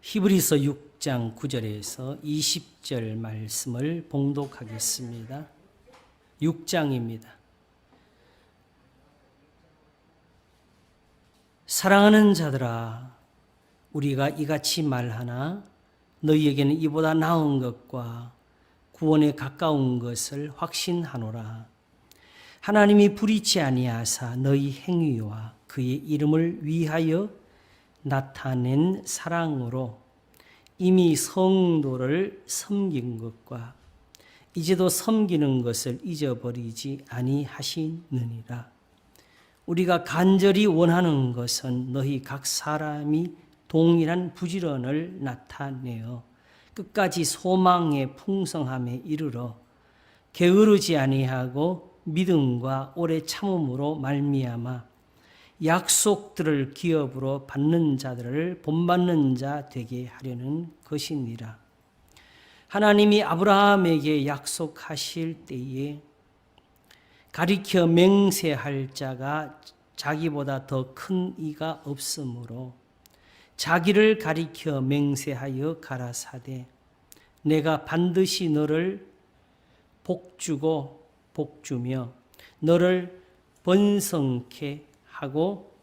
히브리서 6장 9절에서 20절 말씀을 봉독하겠습니다. 6장입니다. 사랑하는 자들아, 우리가 이같이 말하나 너희에게는 이보다 나은 것과 구원에 가까운 것을 확신하노라. 하나님이 불의치 아니하사 너희 행위와 그의 이름을 위하여 나타낸 사랑으로 이미 성도를 섬긴 것과 이제도 섬기는 것을 잊어버리지 아니하시느니라. 우리가 간절히 원하는 것은 너희 각 사람이 동일한 부지런을 나타내어 끝까지 소망의 풍성함에 이르러 게으르지 아니하고 믿음과 오래 참음으로 말미암아 약속들을 기업으로 받는 자들을 본받는 자 되게 하려는 것이니라. 하나님이 아브라함에게 약속하실 때에 가리켜 맹세할 자가 자기보다 더 큰 이가 없으므로 자기를 가리켜 맹세하여 가라사대 내가 반드시 너를 복주고 복주며 너를 번성케 하고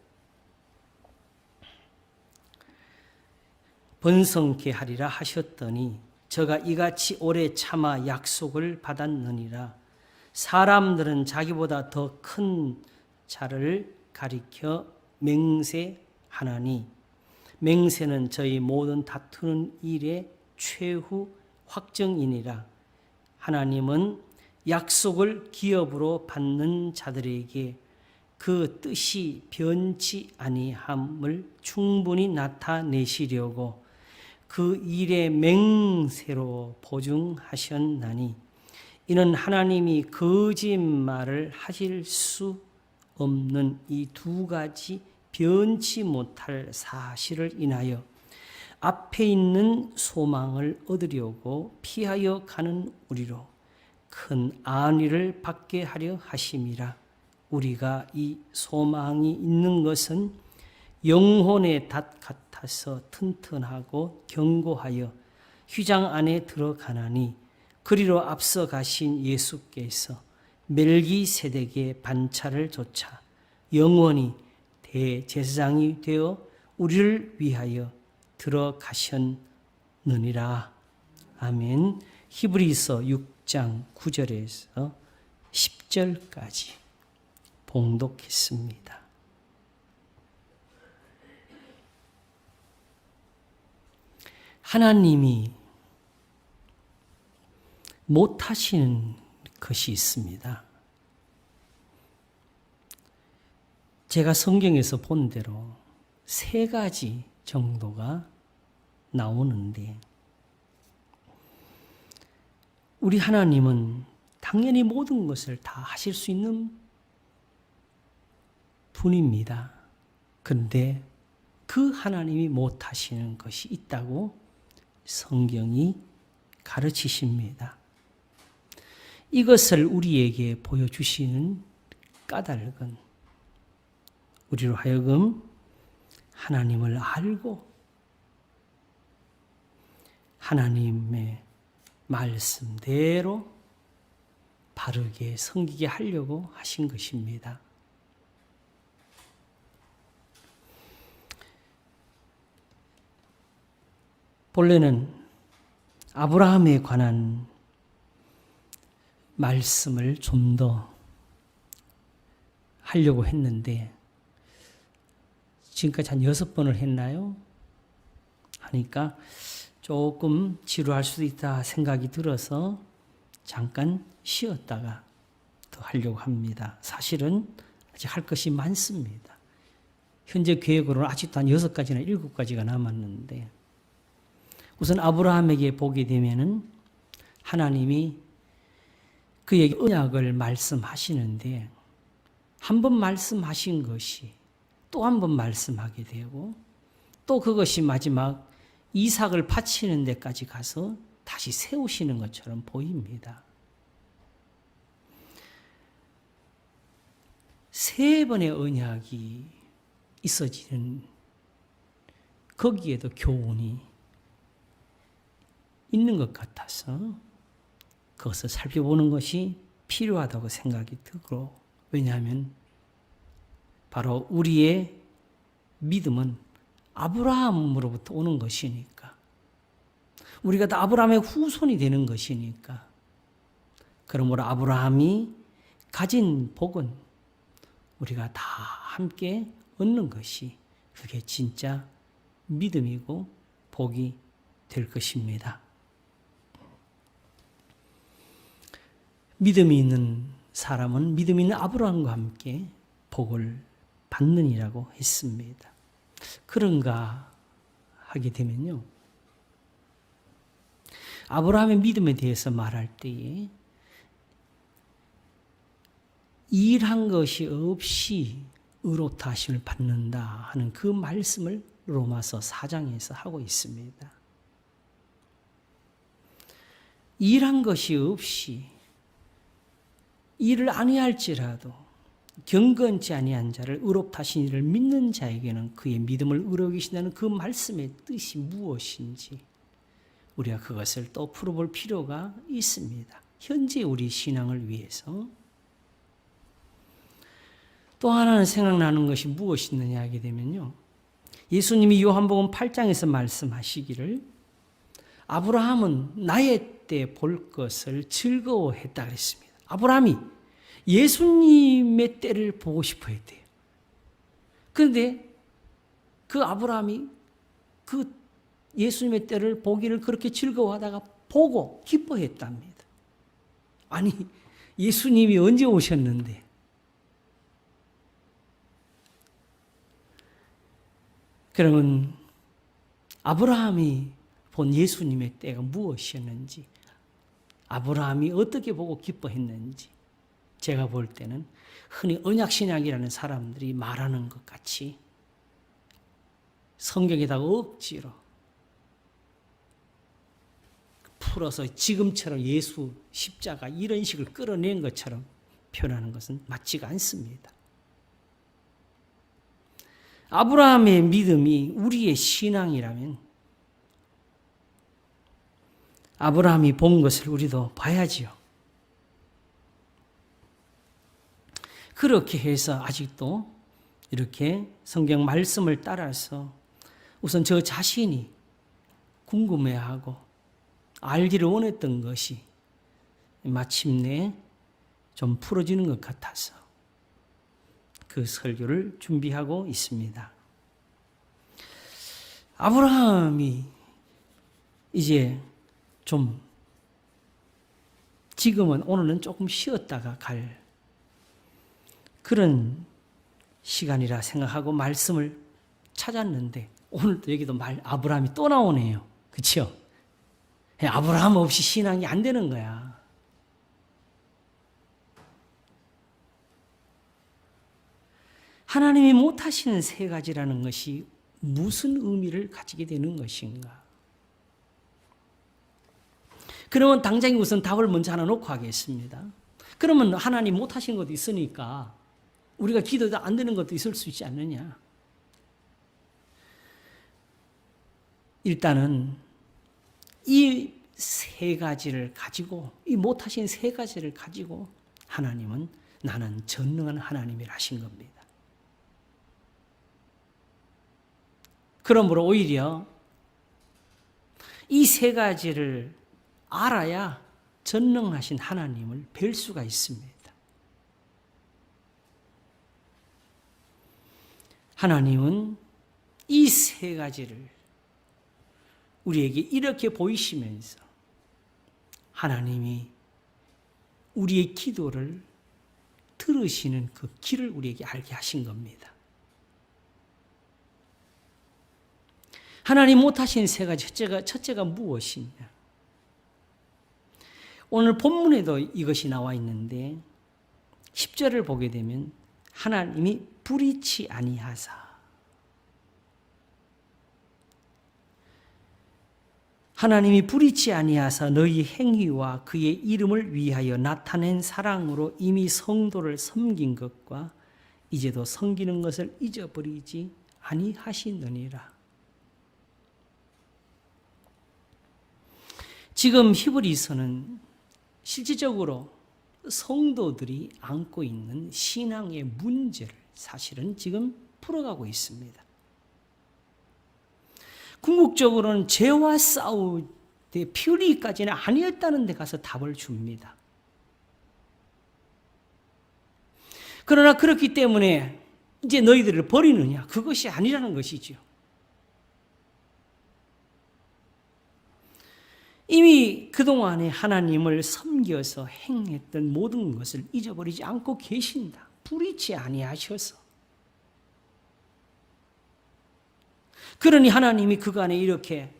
번성케 하리라 하셨더니 저가 이같이 오래 참아 약속을 받았느니라. 사람들은 자기보다 더 큰 자를 가리켜 맹세하나니 맹세는 저희 모든 다투는 일의 최후 확정이니라. 하나님은 약속을 기업으로 받는 자들에게 그 뜻이 변치 아니함을 충분히 나타내시려고 그 일의 맹세로 보증하셨나니 이는 하나님이 거짓말을 하실 수 없는 이 두 가지 변치 못할 사실을 인하여 앞에 있는 소망을 얻으려고 피하여 가는 우리로 큰 안위를 받게 하려 하심이라. 우리가 이 소망이 있는 것은 영혼의 닷 같아서 튼튼하고 견고하여 휘장 안에 들어가나니 그리로 앞서 가신 예수께서 멜기세덱의 반차를 조차 영원히 대제사장이 되어 우리를 위하여 들어가셨느니라. 아멘. 히브리서 6장 9절에서 10절까지 봉독했습니다. 하나님이 못하시는 것이 있습니다. 제가 성경에서 본 대로 3가지 정도가 나오는데 우리 하나님은 당연히 모든 것을 다 하실 수 있는 분입니다. 그런데 그 하나님이 못하시는 것이 있다고 성경이 가르치십니다. 이것을 우리에게 보여주시는 까닭은 우리로 하여금 하나님을 알고 하나님의 말씀대로 바르게 섬기게 하려고 하신 것입니다. 본래는 아브라함에 관한 말씀을 좀 더 하려고 했는데 지금까지 한 6번을 했나요? 하니까 조금 지루할 수도 있다 생각이 들어서 잠깐 쉬었다가 더 하려고 합니다. 사실은 아직 할 것이 많습니다. 현재 계획으로는 아직도 한 6가지나 7가지가 남았는데 우선 아브라함에게 보게 되면은 하나님이 그에게 언약을 말씀하시는데 한 번 말씀하신 것이 또 한 번 말씀하게 되고 또 그것이 마지막 이삭을 바치는 데까지 가서 다시 세우시는 것처럼 보입니다. 3번의 언약이 있어지는 거기에도 교훈이 있는 것 같아서 그것을 살펴보는 것이 필요하다고 생각이 들고, 왜냐하면 바로 우리의 믿음은 아브라함으로부터 오는 것이니까, 우리가 다 아브라함의 후손이 되는 것이니까, 그러므로 아브라함이 가진 복은 우리가 다 함께 얻는 것이, 그게 진짜 믿음이고 복이 될 것입니다. 믿음이 있는 사람은 믿음이 있는 아브라함과 함께 복을 받느니라고 했습니다. 그런가 하게 되면요, 아브라함의 믿음에 대해서 말할 때에 일한 것이 없이 의롭다 하심을 받는다 하는 그 말씀을 로마서 4장에서 하고 있습니다. 일한 것이 없이, 일을 아니할지라도 경건치 아니한 자를 의롭다 하신 이를 믿는 자에게는 그의 믿음을 의롭게 하신다는 그 말씀의 뜻이 무엇인지 우리가 그것을 또 풀어볼 필요가 있습니다. 현재 우리 신앙을 위해서. 또 하나는 생각나는 것이 무엇이 있느냐 하게 되면요, 예수님이 요한복음 8장에서 말씀하시기를 아브라함은 나의 때 볼 것을 즐거워했다 그랬습니다. 아브라함이 예수님의 때를 보고 싶어 했대요. 그런데 그 아브라함이 그 예수님의 때를 보기를 그렇게 즐거워하다가 보고 기뻐했답니다. 아니, 예수님이 언제 오셨는데? 그러면 아브라함이 본 예수님의 때가 무엇이었는지, 아브라함이 어떻게 보고 기뻐했는지, 제가 볼 때는 흔히 언약신약이라는 사람들이 말하는 것 같이 성경에다가 억지로 풀어서 지금처럼 예수 십자가 이런 식을 끌어낸 것처럼 표현하는 것은 맞지가 않습니다. 아브라함의 믿음이 우리의 신앙이라면 아브라함이 본 것을 우리도 봐야지요. 그렇게 해서 아직도 이렇게 성경 말씀을 따라서 우선 저 자신이 궁금해하고 알기를 원했던 것이 마침내 좀 풀어지는 것 같아서 그 설교를 준비하고 있습니다. 아브라함이 이제 좀 지금은 오늘은 조금 쉬었다가 갈 그런 시간이라 생각하고 말씀을 찾았는데 오늘도 여기도 아브라함이 또 나오네요. 그렇죠? 아브라함 없이 신앙이 안 되는 거야. 하나님이 못하시는 세 가지라는 것이 무슨 의미를 가지게 되는 것인가? 그러면 당장 우선 답을 먼저 하나 놓고 하겠습니다. 그러면 하나님 못하신 것도 있으니까 우리가 기도도 안 되는 것도 있을 수 있지 않느냐? 일단은 이 세 가지를 가지고, 이 못하신 세 가지를 가지고 하나님은 나는 전능한 하나님이라 하신 겁니다. 그러므로 오히려 이 세 가지를 알아야 전능하신 하나님을 뵐 수가 있습니다. 하나님은 이 세 가지를 우리에게 이렇게 보이시면서 하나님이 우리의 기도를 들으시는 그 길을 우리에게 알게 하신 겁니다. 하나님 못하신 세 가지, 첫째가 무엇이냐? 오늘 본문에도 이것이 나와 있는데 10절을 보게 되면 하나님이 불의치 아니하사, 하나님이 불의치 아니하사 너희 행위와 그의 이름을 위하여 나타낸 사랑으로 이미 성도를 섬긴 것과 이제도 섬기는 것을 잊어버리지 아니하시느니라. 지금 히브리서는 실질적으로 성도들이 안고 있는 신앙의 문제를 사실은 지금 풀어가고 있습니다. 궁극적으로는 죄와 싸울 때 피 흘리기까지는 아니었다는 데 가서 답을 줍니다. 그러나 그렇기 때문에 이제 너희들을 버리느냐? 그것이 아니라는 것이죠. 이미 그동안에 하나님을 섬겨서 행했던 모든 것을 잊어버리지 않고 계신다. 불의치 아니하셔서. 그러니 하나님이 그간에 이렇게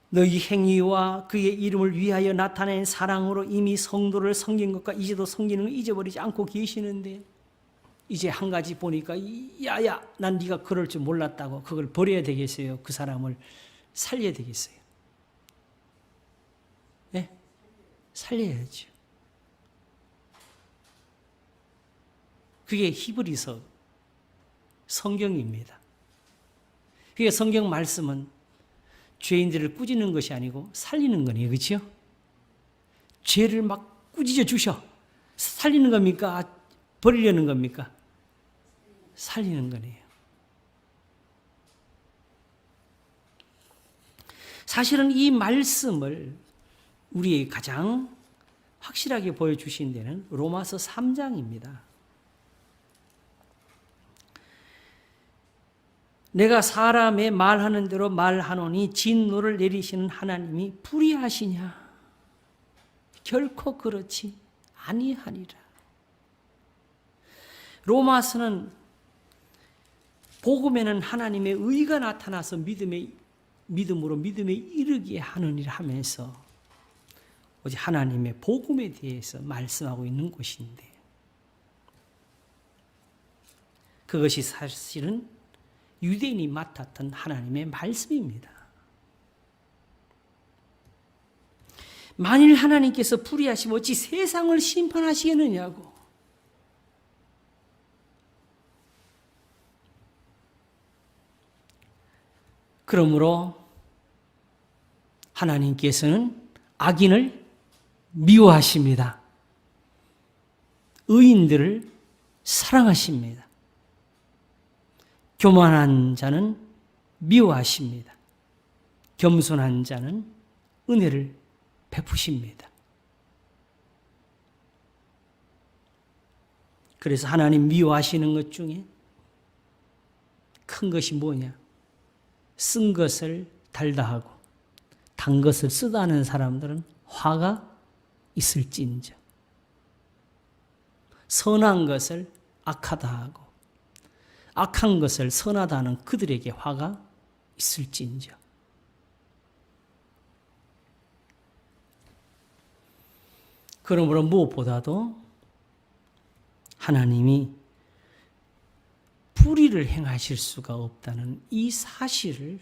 너희 행위와 그의 이름을 위하여 나타낸 사랑으로 이미 성도를 섬긴 것과 이제도 섬기는 걸 잊어버리지 않고 계시는데 이제 한 가지 보니까 야야 난 네가 그럴 줄 몰랐다고 그걸 버려야 되겠어요. 그 사람을 살려야 되겠어요. 네? 살려야죠. 그게 히브리서 성경입니다. 그게 성경 말씀은 죄인들을 꾸짖는 것이 아니고 살리는 거네요. 그렇죠? 죄를 막 꾸짖어 주셔. 살리는 겁니까? 버리려는 겁니까? 살리는 거네요. 사실은 이 말씀을 우리에게 가장 확실하게 보여주신 데는 로마서 3장입니다. 내가 사람의 말하는 대로 말하노니 진노를 내리시는 하나님이 불의하시냐? 결코 그렇지 아니하니라. 로마서는 복음에는 하나님의 의가 나타나서 믿음으로 믿음에 이르게 하느니라 하면서 오직 하나님의 복음에 대해서 말씀하고 있는 것인데 그것이 사실은 유대인이 맡았던 하나님의 말씀입니다. 만일 하나님께서 불의하시면 어찌 세상을 심판하시겠느냐고. 그러므로 하나님께서는 악인을 미워하십니다. 의인들을 사랑하십니다. 교만한 자는 미워하십니다. 겸손한 자는 은혜를 베푸십니다. 그래서 하나님 미워하시는 것 중에 큰 것이 뭐냐? 쓴 것을 달다 하고 단 것을 쓰다 하는 사람들은 화가 있을진저. 선한 것을 악하다 하고 악한 것을 선하다 하는 그들에게 화가 있을진저. 그러므로 무엇보다도 하나님이 불의를 행하실 수가 없다는 이 사실을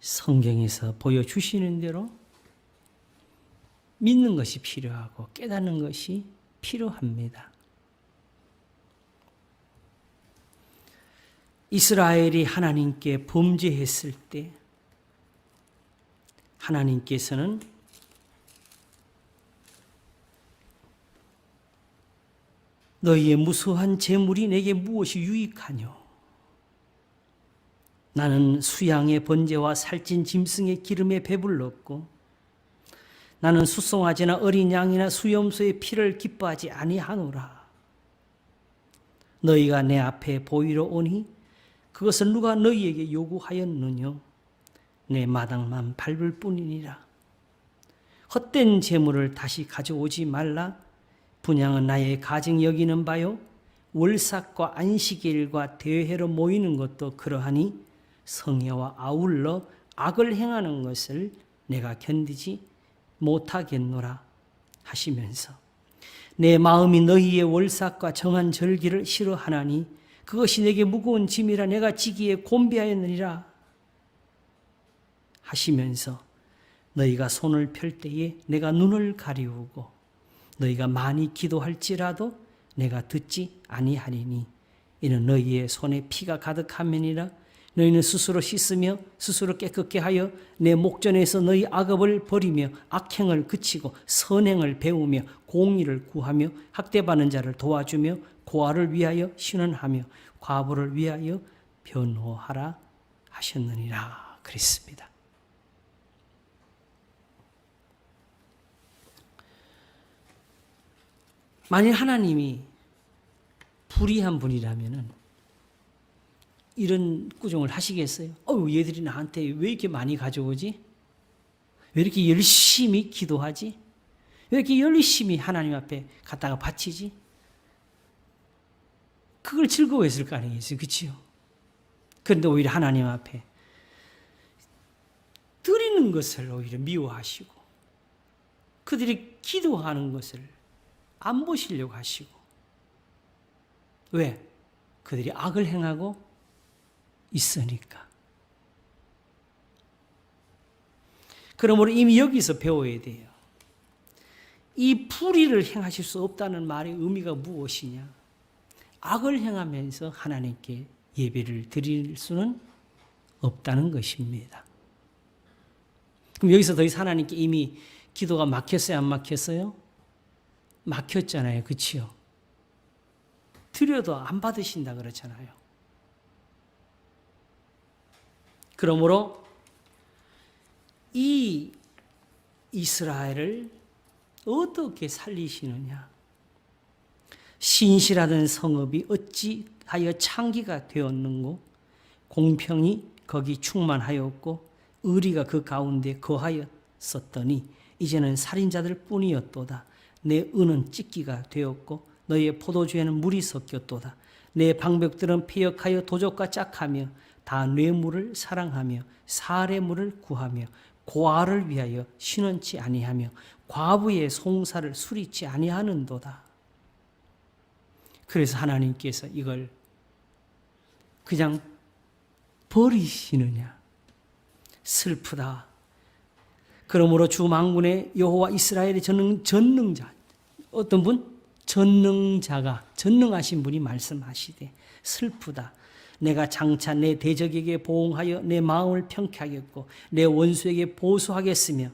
성경에서 보여주시는 대로 믿는 것이 필요하고 깨닫는 것이 필요합니다. 이스라엘이 하나님께 범죄했을 때 하나님께서는 너희의 무수한 재물이 내게 무엇이 유익하뇨? 나는 수양의 번제와 살찐 짐승의 기름에 배불렀고 나는 수송아지나 어린 양이나 수염소의 피를 기뻐하지 아니하노라. 너희가 내 앞에 보이러 오니 그것을 누가 너희에게 요구하였느뇨? 내 마당만 밟을 뿐이니라. 헛된 재물을 다시 가져오지 말라. 분향은 나의 가증 여기는 바요. 월삭과 안식일과 대회로 모이는 것도 그러하니 성회와 아울러 악을 행하는 것을 내가 견디지 못하겠노라 하시면서 내 마음이 너희의 월삭과 정한 절기를 싫어하나니 그것이 내게 무거운 짐이라 내가 지기에 곤비하였느니라 하시면서 너희가 손을 펼 때에 내가 눈을 가리우고 너희가 많이 기도할지라도 내가 듣지 아니하리니 이는 너희의 손에 피가 가득함이니라. 너희는 스스로 씻으며 스스로 깨끗게 하여 내 목전에서 너희 악업을 버리며 악행을 그치고 선행을 배우며 공의를 구하며 학대받는 자를 도와주며 고아를 위하여 신원하며 과부를 위하여 변호하라 하셨느니라 그랬습니다. 만일 하나님이 불의한 분이라면은 이런 꾸중을 하시겠어요? 얘들이 나한테 왜 이렇게 많이 가져오지? 왜 이렇게 열심히 기도하지? 왜 이렇게 열심히 하나님 앞에 갖다가 바치지? 그걸 즐거워했을 거 아니겠어요? 그치요? 그런데 오히려 하나님 앞에 드리는 것을 오히려 미워하시고 그들이 기도하는 것을 안 보시려고 하시고 왜? 그들이 악을 행하고 있으니까. 그러므로 이미 여기서 배워야 돼요. 이 불의를 행하실 수 없다는 말의 의미가 무엇이냐? 악을 행하면서 하나님께 예배를 드릴 수는 없다는 것입니다. 그럼 여기서 더 이상 하나님께 이미 기도가 막혔어요? 안 막혔어요? 막혔잖아요. 그치요? 드려도 안 받으신다 그렇잖아요. 그러므로 이 이스라엘을 어떻게 살리시느냐? 신실하던 성읍이 어찌하여 창기가 되었는고 공평이 거기 충만하였고 의리가 그 가운데 거하였었더니 이제는 살인자들 뿐이었도다. 내 은은 찢기가 되었고 너의 포도주에는 물이 섞였도다. 내 방백들은 폐역하여 도적과 짝하며 다 뇌물을 사랑하며 사례물을 구하며 고아를 위하여 신원치 아니하며 과부의 송사를 수리치 아니하는도다. 그래서 하나님께서 이걸 그냥 버리시느냐? 슬프다. 그러므로 주 만군의 여호와 이스라엘의 전능자, 어떤 분? 전능하신 분이 말씀하시되 슬프다. 내가 장차 내 대적에게 보응하여 내 마음을 평쾌하겠고 내 원수에게 보수하겠으며,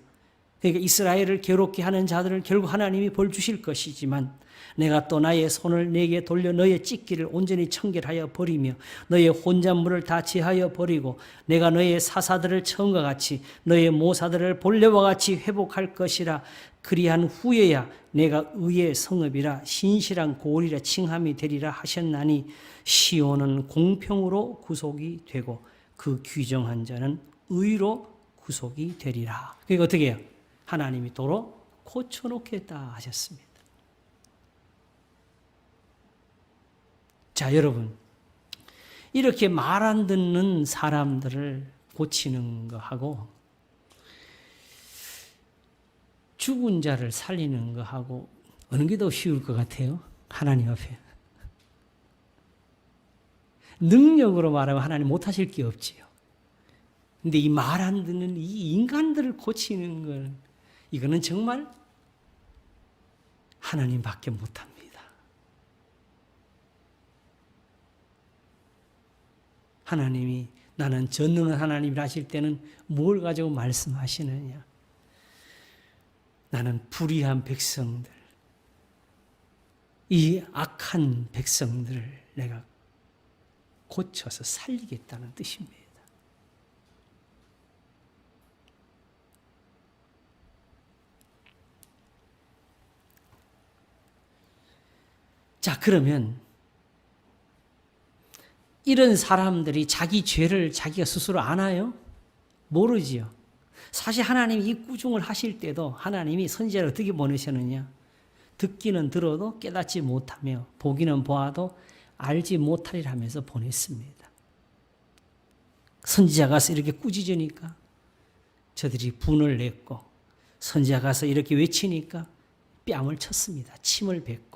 그러니까 이스라엘을 괴롭게 하는 자들을 결국 하나님이 벌 주실 것이지만 내가 또 나의 손을 내게 돌려 너의 찢기를 온전히 청결하여 버리며 너의 혼잣물을 다 제하여 버리고 내가 너의 사사들을 처음과 같이 너의 모사들을 본래와 같이 회복할 것이라. 그리한 후에야 내가 의의 성읍이라 신실한 고을이라 칭함이 되리라 하셨나니 시온은 공평으로 구속이 되고 그 규정한 자는 의로 구속이 되리라. 그러니까 어떻게 해요? 하나님이 도로 고쳐놓겠다 하셨습니다. 자, 여러분, 이렇게 말 안 듣는 사람들을 고치는 거하고 죽은 자를 살리는 거하고 어느 게 더 쉬울 것 같아요? 하나님 앞에. 능력으로 말하면 하나님 못하실 게 없지요. 근데 이 말 안 듣는 이 인간들을 고치는 건 이거는 정말 하나님밖에 못합니다. 하나님이 나는 전능한 하나님이라 하실 때는 뭘 가지고 말씀하시느냐? 나는 불의한 백성들, 이 악한 백성들을 내가 고쳐서 살리겠다는 뜻입니다. 자, 그러면 이런 사람들이 자기 죄를 자기가 스스로 아나요? 모르지요. 사실 하나님이 이 꾸중을 하실 때도 하나님이 선지자를 어떻게 보내셨느냐? 듣기는 들어도 깨닫지 못하며 보기는 보아도 알지 못하리라 하면서 보냈습니다. 선지자 가서 이렇게 꾸짖으니까 저들이 분을 냈고, 선지자 가서 이렇게 외치니까 뺨을 쳤습니다. 침을 뱉고.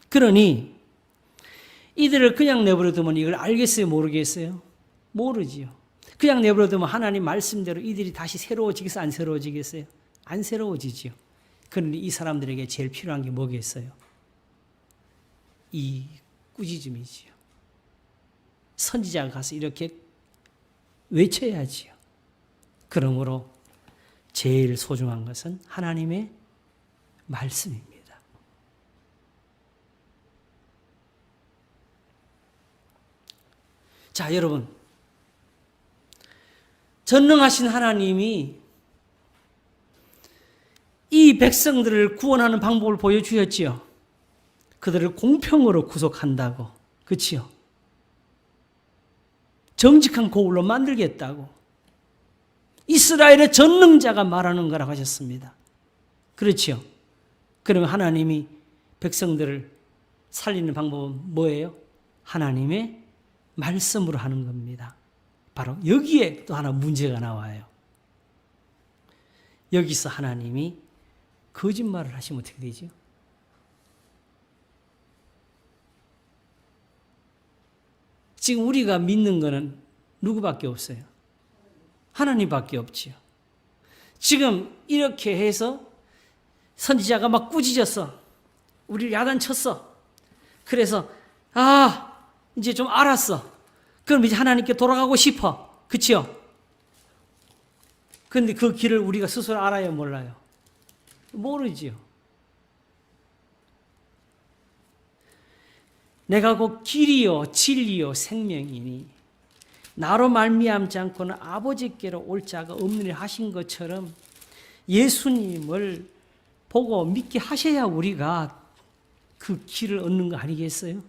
그러니 이들을 그냥 내버려두면 이걸 알겠어요? 모르겠어요? 모르지요. 그냥 내버려두면 하나님 말씀대로 이들이 다시 새로워지겠어요? 안 새로워지겠어요? 안 새로워지지요. 그런데 이 사람들에게 제일 필요한 게 뭐겠어요? 이 꾸짖음이지요. 선지자가 가서 이렇게 외쳐야지요. 그러므로 제일 소중한 것은 하나님의 말씀입니다. 자, 여러분. 전능하신 하나님이 이 백성들을 구원하는 방법을 보여주었지요. 그들을 공평으로 구속한다고. 그렇지요? 정직한 고울로 만들겠다고. 이스라엘의 전능자가 말하는 거라고 하셨습니다. 그렇지요? 그러면 하나님이 백성들을 살리는 방법은 뭐예요? 하나님의 말씀으로 하는 겁니다. 바로 여기에 또 하나 문제가 나와요. 여기서 하나님이 거짓말을 하시면 어떻게 되죠? 지금 우리가 믿는 거는 누구밖에 없어요? 하나님밖에 없지요. 지금 이렇게 해서 선지자가 막 꾸짖었어. 우리를 야단쳤어. 그래서 이제 좀 알았어. 그럼 이제 하나님께 돌아가고 싶어. 그치요? 그런데 그 길을 우리가 스스로 알아요, 몰라요? 모르지요. 내가 곧 길이요 진리요 생명이니 나로 말미암지 않고는 아버지께로 올 자가 없느니 하신 것처럼 예수님을 보고 믿게 하셔야 우리가 그 길을 얻는 거 아니겠어요?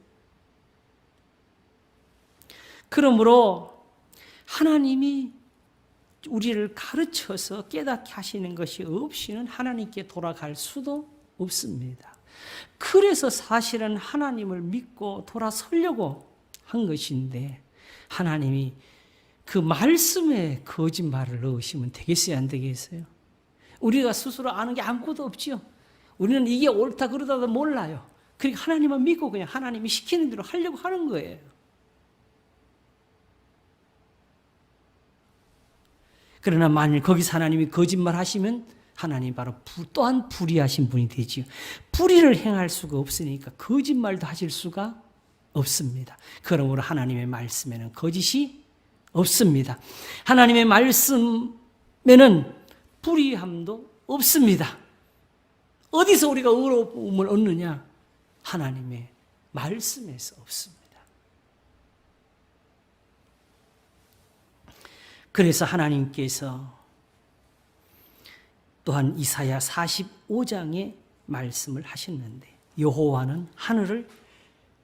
그러므로 하나님이 우리를 가르쳐서 깨닫게 하시는 것이 없이는 하나님께 돌아갈 수도 없습니다. 그래서 사실은 하나님을 믿고 돌아서려고 한 것인데 하나님이 그 말씀에 거짓말을 넣으시면 되겠어요, 안 되겠어요? 우리가 스스로 아는 게 아무것도 없지요. 우리는 이게 옳다 그러다도 몰라요. 그러니까 하나님만 믿고 그냥 하나님이 시키는 대로 하려고 하는 거예요. 그러나 만일 거기서 하나님이 거짓말 하시면 하나님 바로 또한 불의하신 분이 되지요. 불의를 행할 수가 없으니까 거짓말도 하실 수가 없습니다. 그러므로 하나님의 말씀에는 거짓이 없습니다. 하나님의 말씀에는 불의함도 없습니다. 어디서 우리가 의로움을 얻느냐? 하나님의 말씀에서 없습니다. 그래서 하나님께서 또한 이사야 45장에 말씀을 하셨는데 여호와는 하늘을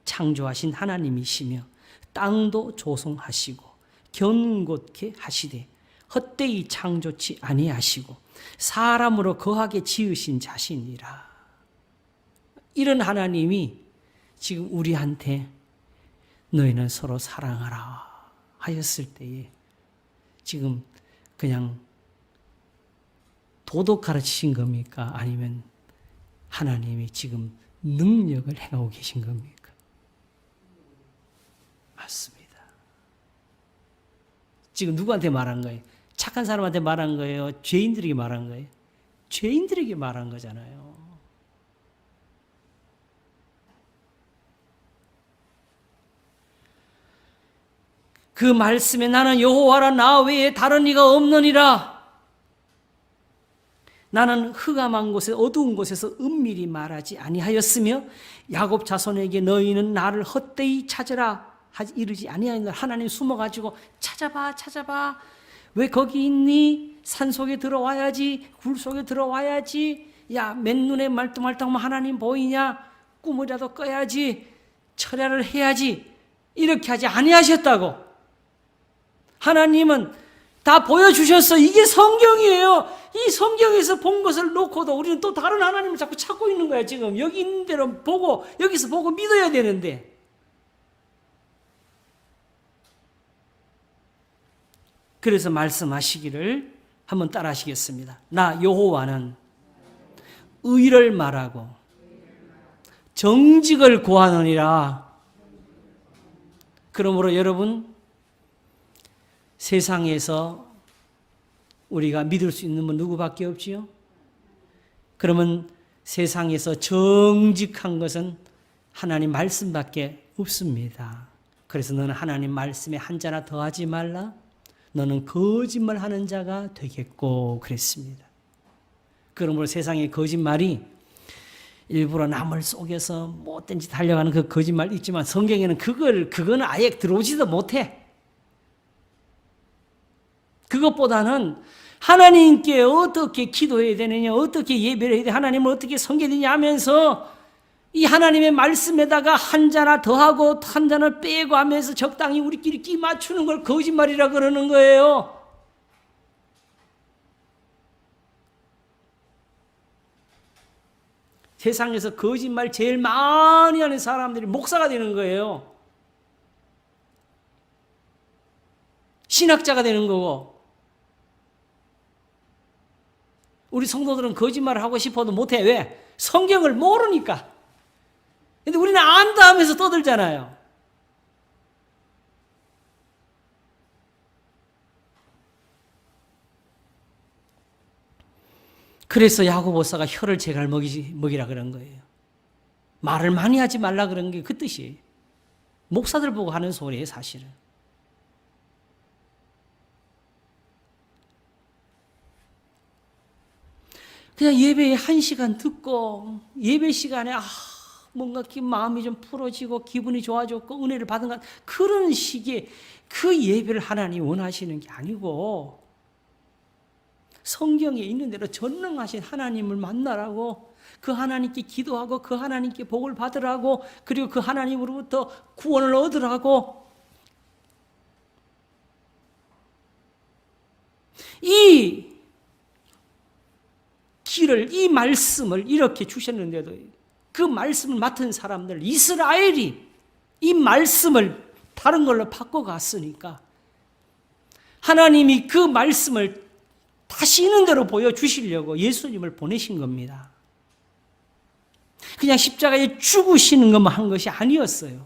창조하신 하나님이시며 땅도 조성하시고 견고케 하시되 헛되이 창조치 아니하시고 사람으로 거하게 지으신 자신이라. 이런 하나님이 지금 우리한테 너희는 서로 사랑하라 하였을 때에 지금 그냥 도덕 가르치신 겁니까? 아니면 하나님이 지금 능력을 행하고 계신 겁니까? 맞습니다. 지금 누구한테 말한 거예요? 착한 사람한테 말한 거예요? 죄인들에게 말한 거예요? 죄인들에게 말한 거잖아요. 그 말씀에 나는 여호와라 나 외에 다른 이가 없느니라. 나는 흑암한 곳에 어두운 곳에서 은밀히 말하지 아니하였으며 야곱 자손에게 너희는 나를 헛되이 찾으라 이르지 아니하였느라. 하나님 숨어가지고 찾아봐 왜 거기 있니? 산속에 들어와야지, 굴 속에 들어와야지. 야, 맨눈에 말똥말똥하면 하나님 보이냐? 꿈이라도 꿔야지, 철야를 해야지. 이렇게 하지 아니하셨다고. 하나님은 다 보여주셨어. 이게 성경이에요. 이 성경에서 본 것을 놓고도 우리는 또 다른 하나님을 자꾸 찾고 있는 거야. 지금 여기 있는 대로 보고 여기서 보고 믿어야 되는데. 그래서 말씀하시기를 한번 따라 하시겠습니다. 나 여호와는 의를 말하고 정직을 구하느니라. 그러므로 여러분, 세상에서 우리가 믿을 수 있는 분 누구밖에 없지요? 그러면 세상에서 정직한 것은 하나님 말씀밖에 없습니다. 그래서 너는 하나님 말씀에 한 자나 더하지 말라. 너는 거짓말하는 자가 되겠고 그랬습니다. 그러므로 세상의 거짓말이 일부러 남을 속여서 못된 짓 하려고 하는 그 거짓말 있지만 성경에는 그거는 아예 들어오지도 못해. 그것보다는 하나님께 어떻게 기도해야 되느냐, 어떻게 예배를 해야 되느냐, 하나님을 어떻게 섬겨야 되느냐 하면서 이 하나님의 말씀에다가 한 자나 더하고 한 자나 빼고 하면서 적당히 우리끼리 끼 맞추는 걸 거짓말이라 그러는 거예요. 세상에서 거짓말 제일 많이 하는 사람들이 목사가 되는 거예요. 신학자가 되는 거고. 우리 성도들은 거짓말을 하고 싶어도 못해. 왜? 성경을 모르니까. 근데 우리는 안다 하면서 떠들잖아요. 그래서 야고보서가 혀를 제갈 먹이라 그런 거예요. 말을 많이 하지 말라 그런 게 그 뜻이에요. 목사들 보고 하는 소리예요, 사실은. 그냥 예배에 1시간 듣고 예배 시간에 뭔가 마음이 좀 풀어지고 기분이 좋아졌고 은혜를 받은 것 그런 식의 그 예배를 하나님이 원하시는 게 아니고 성경에 있는 대로 전능하신 하나님을 만나라고 그 하나님께 기도하고 그 하나님께 복을 받으라고 그리고 그 하나님으로부터 구원을 얻으라고 이 길을 이 말씀을 이렇게 주셨는데도 그 말씀을 맡은 사람들 이스라엘이 이 말씀을 다른 걸로 바꿔갔으니까 하나님이 그 말씀을 다시 있는 대로 보여주시려고 예수님을 보내신 겁니다. 그냥 십자가에 죽으시는 것만 한 것이 아니었어요.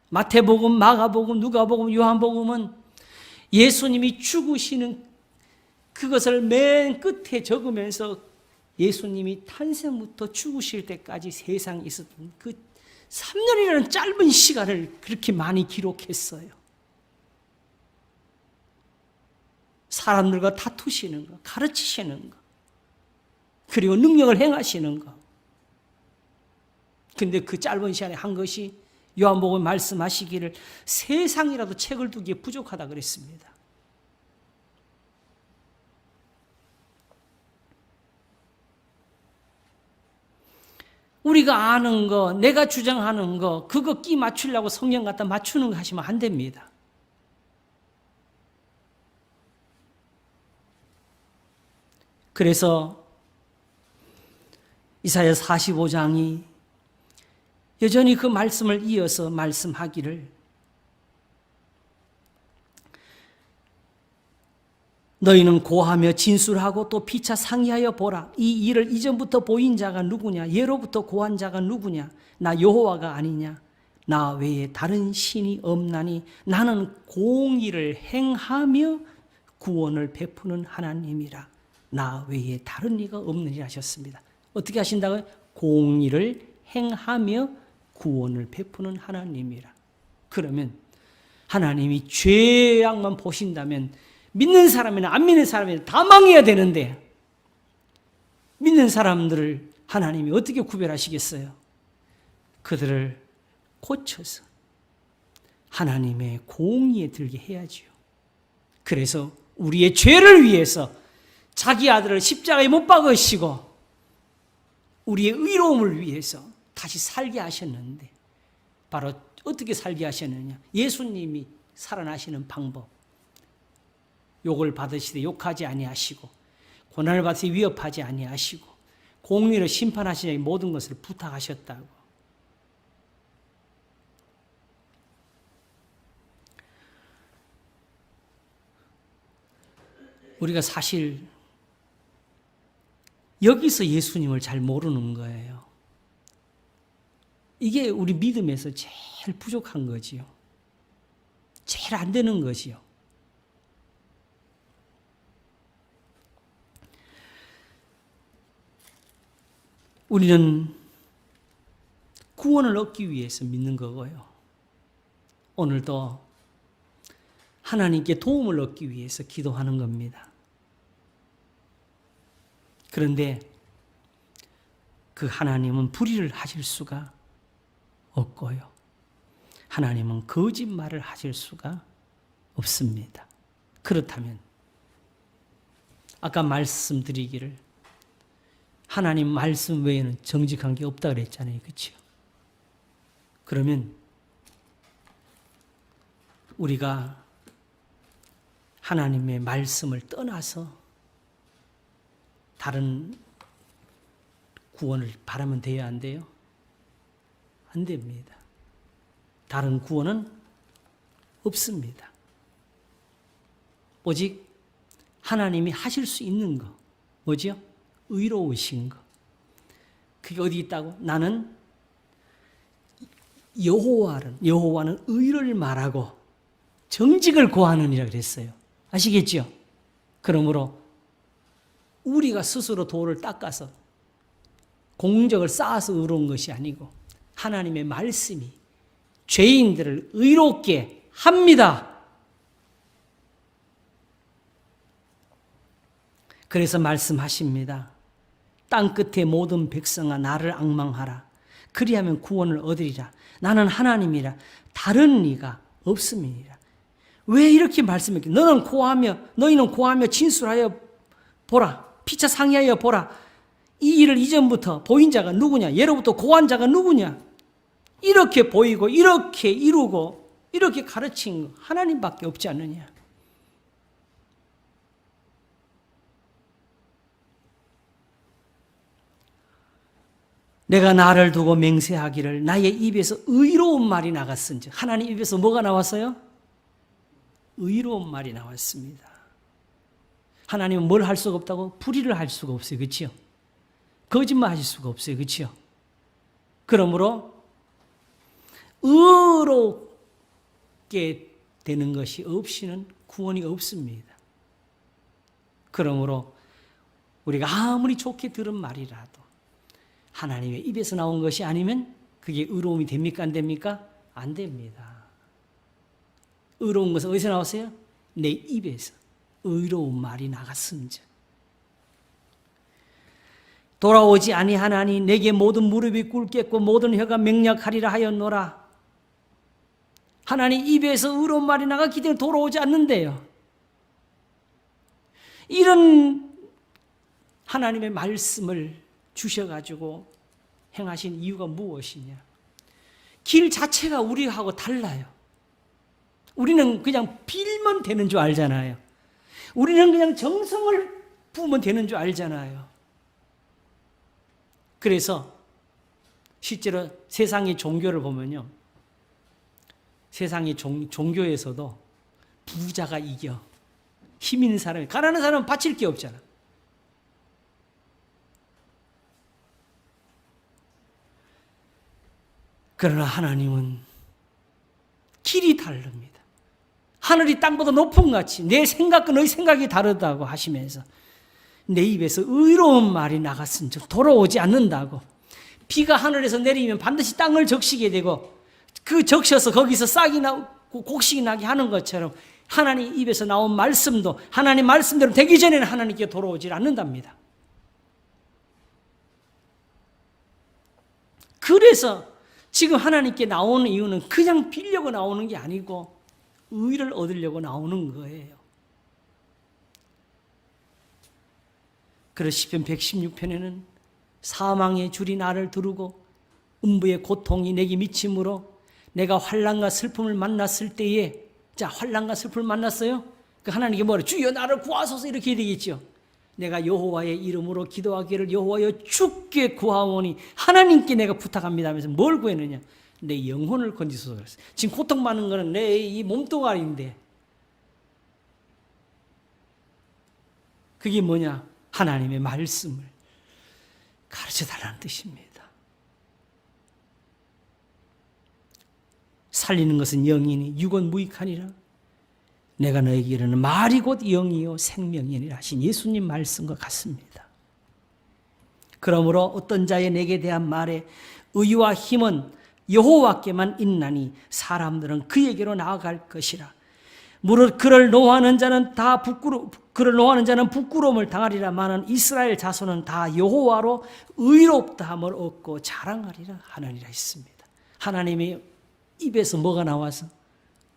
마태복음, 마가복음, 누가복음, 요한복음은 예수님이 죽으시는 그것을 맨 끝에 적으면서 예수님이 탄생부터 죽으실 때까지 세상에 있었던 그 3년이라는 짧은 시간을 그렇게 많이 기록했어요. 사람들과 다투시는 거, 가르치시는 거, 그리고 능력을 행하시는 거. 근데 그 짧은 시간에 한 것이 요한복음 말씀하시기를 세상이라도 책을 두기에 부족하다 그랬습니다. 우리가 아는 거, 내가 주장하는 거, 그거 끼 맞추려고 성경 갖다 맞추는 거 하시면 안 됩니다. 그래서 이사야 45장이 여전히 그 말씀을 이어서 말씀하기를 너희는 고하며 진술하고 또 피차 상의하여 보라. 이 일을 이전부터 보인 자가 누구냐? 예로부터 고한 자가 누구냐? 나 여호와가 아니냐? 나 외에 다른 신이 없나니 나는 공의를 행하며 구원을 베푸는 하나님이라. 나 외에 다른 이가 없느니라 하셨습니다. 어떻게 하신다고요? 공의를 행하며 구원을 베푸는 하나님이라. 그러면 하나님이 죄악만 보신다면 믿는 사람이나 안 믿는 사람이나 다 망해야 되는데 믿는 사람들을 하나님이 어떻게 구별하시겠어요? 그들을 고쳐서 하나님의 공의에 들게 해야지요. 그래서 우리의 죄를 위해서 자기 아들을 십자가에 못 박으시고 우리의 의로움을 위해서 다시 살게 하셨는데 바로 어떻게 살게 하셨느냐? 예수님이 살아나시는 방법. 욕을 받으시되 욕하지 아니하시고 고난을 받으시 위협하지 아니하시고 공의로 심판하시니 모든 것을 부탁하셨다고. 우리가 사실 여기서 예수님을 잘 모르는 거예요. 이게 우리 믿음에서 제일 부족한 거지요. 제일 안 되는 거지요. 우리는 구원을 얻기 위해서 믿는 거고요. 오늘도 하나님께 도움을 얻기 위해서 기도하는 겁니다. 그런데 그 하나님은 불의를 하실 수가 없고요. 하나님은 거짓말을 하실 수가 없습니다. 그렇다면 아까 말씀드리기를 하나님 말씀 외에는 정직한 게 없다 그랬잖아요. 그렇죠? 그러면 우리가 하나님의 말씀을 떠나서 다른 구원을 바라면 돼야 안 돼요? 안 됩니다. 다른 구원은 없습니다. 오직 하나님이 하실 수 있는 거, 뭐죠? 의로우신 거. 그게 어디 있다고? 나는 여호와는 의를 말하고 정직을 고하느니라 그랬어요. 아시겠죠? 그러므로 우리가 스스로 도를 닦아서 공적을 쌓아서 의로운 것이 아니고 하나님의 말씀이 죄인들을 의롭게 합니다. 그래서 말씀하십니다. 땅끝의 모든 백성아 나를 앙망하라. 그리하면 구원을 얻으리라. 나는 하나님이라. 다른 이가 없음이니라. 왜 이렇게 말씀했게? 너희는 고하며 진술하여 보라. 피차 상의하여 보라. 이 일을 이전부터 보인 자가 누구냐? 예로부터 고한 자가 누구냐? 이렇게 보이고 이렇게 이루고 이렇게 가르친 거 하나님밖에 없지 않느냐? 내가 나를 두고 맹세하기를 나의 입에서 의로운 말이 나갔은즉. 하나님 입에서 뭐가 나왔어요? 의로운 말이 나왔습니다. 하나님은 뭘 할 수가 없다고? 불의를 할 수가 없어요. 그렇죠? 거짓말 하실 수가 없어요. 그렇죠? 그러므로 의롭게 되는 것이 없이는 구원이 없습니다. 그러므로 우리가 아무리 좋게 들은 말이라도 하나님의 입에서 나온 것이 아니면 그게 의로움이 됩니까? 안 됩니까? 안 됩니다. 의로운 것은 어디서 나왔어요? 내 입에서 의로운 말이 나갔음즉. 돌아오지 아니하나니 내게 모든 무릎이 꿇겠고 모든 혀가 맹약하리라 하였노라. 하나님 입에서 의로운 말이 나갔기 때문에 돌아오지 않는데요. 이런 하나님의 말씀을 주셔가지고 행하신 이유가 무엇이냐? 길 자체가 우리하고 달라요. 우리는 그냥 빌면 되는 줄 알잖아요. 우리는 그냥 정성을 부으면 되는 줄 알잖아요. 그래서 실제로 세상의 종교를 보면요. 세상의 종교에서도 부자가 이겨. 힘 있는 사람이, 가난한 사람은 바칠 게 없잖아. 그러나 하나님은 길이 다릅니다. 하늘이 땅보다 높은 같이 내 생각과 너희 생각이 다르다고 하시면서 내 입에서 의로운 말이 나갔은즉 돌아오지 않는다고. 비가 하늘에서 내리면 반드시 땅을 적시게 되고 그 적셔서 거기서 싹이 나고 곡식이 나게 하는 것처럼 하나님 입에서 나온 말씀도 하나님 말씀대로 되기 전에는 하나님께 돌아오질 않는답니다. 그래서 지금 하나님께 나오는 이유는 그냥 빌려고 나오는 게 아니고 의를 얻으려고 나오는 거예요. 그래서 시편 116편에는 사망의 줄이 나를 두르고 음부의 고통이 내게 미침으로 내가 환난과 슬픔을 만났을 때에, 자, 환난과 슬픔을 만났어요? 그 하나님께 뭐래? 주여 나를 구하소서 이렇게 되겠죠. 내가 여호와의 이름으로 기도하기를 여호와여 주께 구하오니 하나님께 내가 부탁합니다 하면서 뭘 구했느냐? 내 영혼을 건지소서 그랬어요. 지금 고통받는 거는 내 이 몸뚱아리인데 그게 뭐냐? 하나님의 말씀을 가르쳐달라는 뜻입니다. 살리는 것은 영이니 육은 무익하니라. 내가 너에게 이르는 말이 곧 영이요 생명이니라 하신 예수님 말씀과 같습니다. 그러므로 어떤 자의 내게 대한 말에 의와 힘은 여호와께만 있나니 사람들은 그에게로 나아갈 것이라. 무릇 그를 노하는 자는 부끄러움을 당하리라마는 이스라엘 자손은 다 여호와로 의롭다함을 얻고 자랑하리라 하느니라 했습니다. 하나님의 입에서 뭐가 나와서?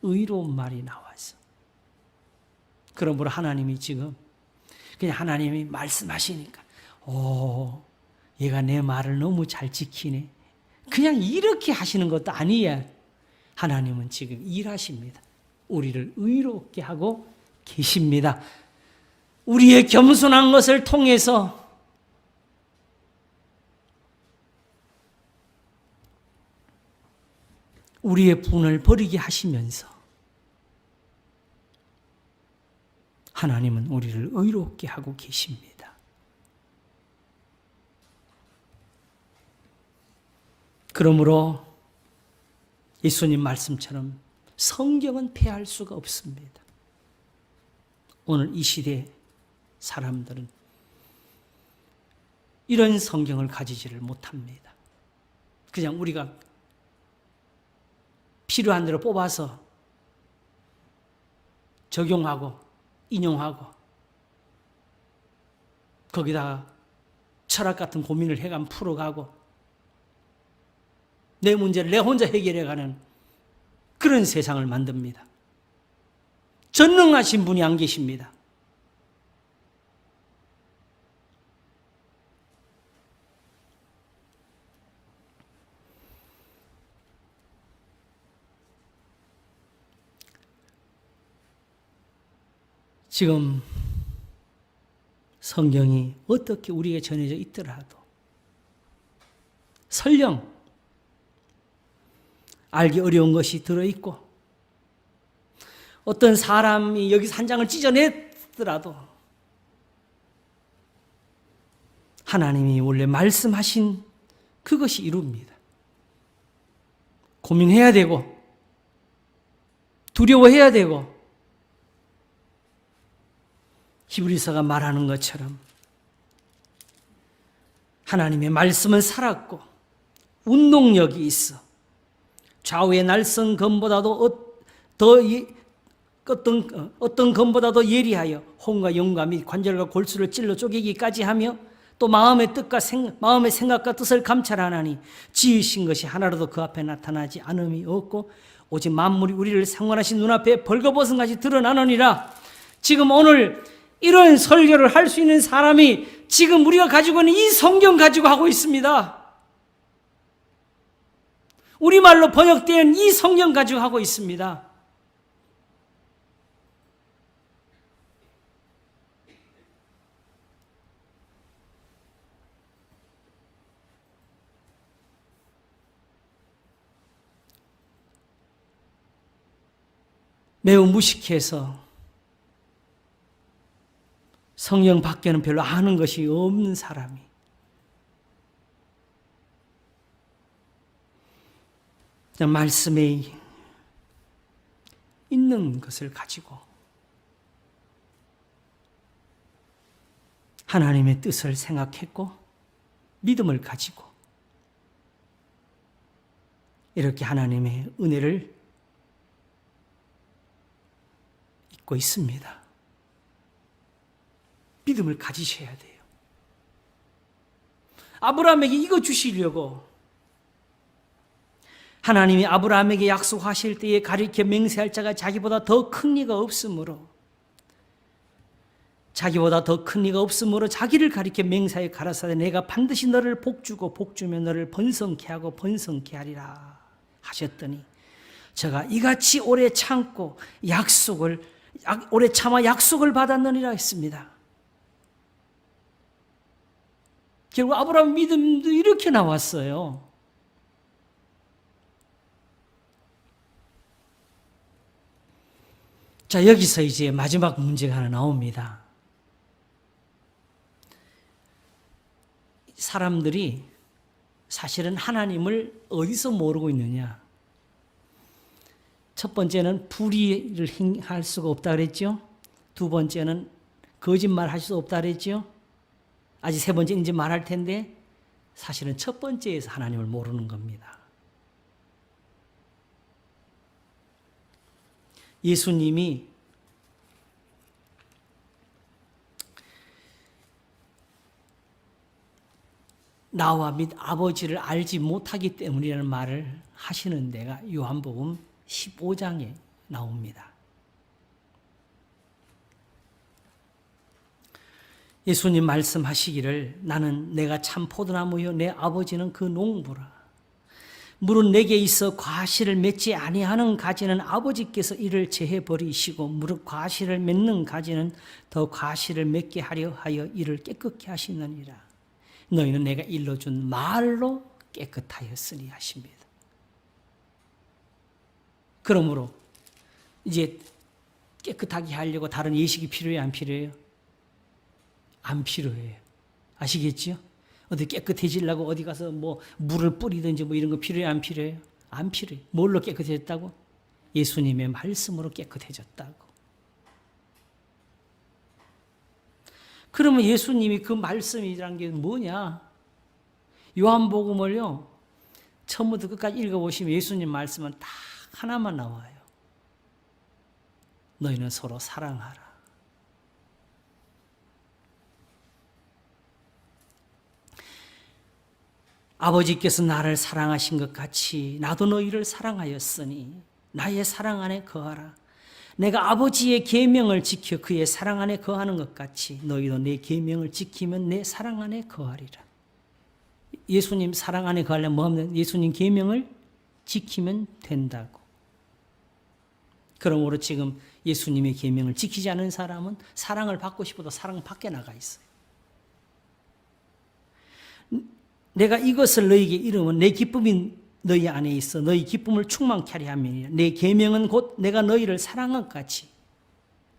의로운 말이 나와서. 그러므로 하나님이 지금 그냥 하나님이 말씀하시니까 얘가 내 말을 너무 잘 지키네. 그냥 이렇게 하시는 것도 아니에요. 하나님은 지금 일하십니다. 우리를 의롭게 하고 계십니다. 우리의 겸손한 것을 통해서 우리의 분을 버리게 하시면서 하나님은 우리를 의롭게 하고 계십니다. 그러므로 예수님 말씀처럼 성경은 폐할 수가 없습니다. 오늘 이 시대 사람들은 이런 성경을 가지지를 못합니다. 그냥 우리가 필요한 대로 뽑아서 적용하고 인용하고 거기다가 철학 같은 고민을 해가면 풀어가고 내 문제를 내 혼자 해결해가는 그런 세상을 만듭니다. 전능하신 분이 안 계십니다. 지금 성경이 어떻게 우리에게 전해져 있더라도 설령 알기 어려운 것이 들어있고 어떤 사람이 여기서 한 장을 찢어냈더라도 하나님이 원래 말씀하신 그것이 이룹니다. 고민해야 되고 두려워해야 되고 히브리서가 말하는 것처럼 하나님의 말씀은 살았고 운동력이 있어 좌우의 날선 검보다도 어떤 검보다도 예리하여 혼과 영과 및 관절과 골수를 찔러 쪼개기까지 하며 또 마음의 뜻과 마음의 생각과 뜻을 감찰하나니 지으신 것이 하나라도 그 앞에 나타나지 않음이 없고 오직 만물이 우리를 상관하신 눈앞에 벌거벗은 것이 드러나느니라. 지금 오늘 이런 설교를 할 수 있는 사람이 지금 우리가 가지고 있는 이 성경 가지고 하고 있습니다. 우리말로 번역된 이 성경 가지고 하고 있습니다. 매우 무식해서 성경 밖에는 별로 아는 것이 없는 사람이 그냥 말씀에 있는 것을 가지고 하나님의 뜻을 생각했고 믿음을 가지고 이렇게 하나님의 은혜를 잊고 있습니다. 믿음을 가지셔야 돼요. 아브라함에게 이거 주시려고 하나님이 아브라함에게 약속하실 때에 가리켜 맹세할 자가 자기보다 더 큰 이가 없으므로 자기를 가리켜 맹세하여 가라사대 내가 반드시 너를 복주고 복주며 너를 번성케 하고 번성케 하리라 하셨더니 제가 이같이 오래 참고 오래 참아 약속을 받았느니라 했습니다. 결국 아브라함 믿음도 이렇게 나왔어요. 자, 여기서 이제 마지막 문제가 하나 나옵니다. 사람들이 사실은 하나님을 어디서 모르고 있느냐? 첫 번째는 불의를 행할 수가 없다 그랬죠. 두 번째는 거짓말 할 수 없다 그랬죠. 아직 세 번째는 이제 말할 텐데 사실은 첫 번째에서 하나님을 모르는 겁니다. 예수님이 나와 및 아버지를 알지 못하기 때문이라는 말을 하시는 데가 요한복음 15장에 나옵니다. 예수님 말씀하시기를 나는 내가 참 포도나무요 내 아버지는 그 농부라. 무릇 내게 있어 과실을 맺지 아니하는 가지는 아버지께서 이를 제해 버리시고 무릇 과실을 맺는 가지는 더 과실을 맺게 하려 하여 이를 깨끗게 하시느니라. 너희는 내가 일러준 말로 깨끗하였으니 하십니다. 그러므로 이제 깨끗하게 하려고 다른 예식이 필요해요? 안 필요해요? 안 필요해요. 아시겠죠? 어디 깨끗해지려고 어디 가서 뭐 물을 뿌리든지 뭐 이런 거 필요해요? 안 필요해요? 안 필요해요. 뭘로 깨끗해졌다고? 예수님의 말씀으로 깨끗해졌다고. 그러면 예수님이 그 말씀이라는 게 뭐냐? 요한복음을요, 처음부터 끝까지 읽어보시면 예수님 말씀은 딱 하나만 나와요. 너희는 서로 사랑하라. 아버지께서 나를 사랑하신 것 같이 나도 너희를 사랑하였으니 나의 사랑 안에 거하라. 내가 아버지의 계명을 지켜 그의 사랑 안에 거하는 것 같이 너희도 내 계명을 지키면 내 사랑 안에 거하리라. 예수님 사랑 안에 거하려면 뭐 하면 예수님 계명을 지키면 된다고. 그러므로 지금 예수님의 계명을 지키지 않은 사람은 사랑을 받고 싶어도 사랑 밖에 나가 있어요. 내가 이것을 너희에게 이르면 내 기쁨이 너희 안에 있어 너희 기쁨을 충만케 하려 함이니라. 내 계명은 곧 내가 너희를 사랑한 것 같이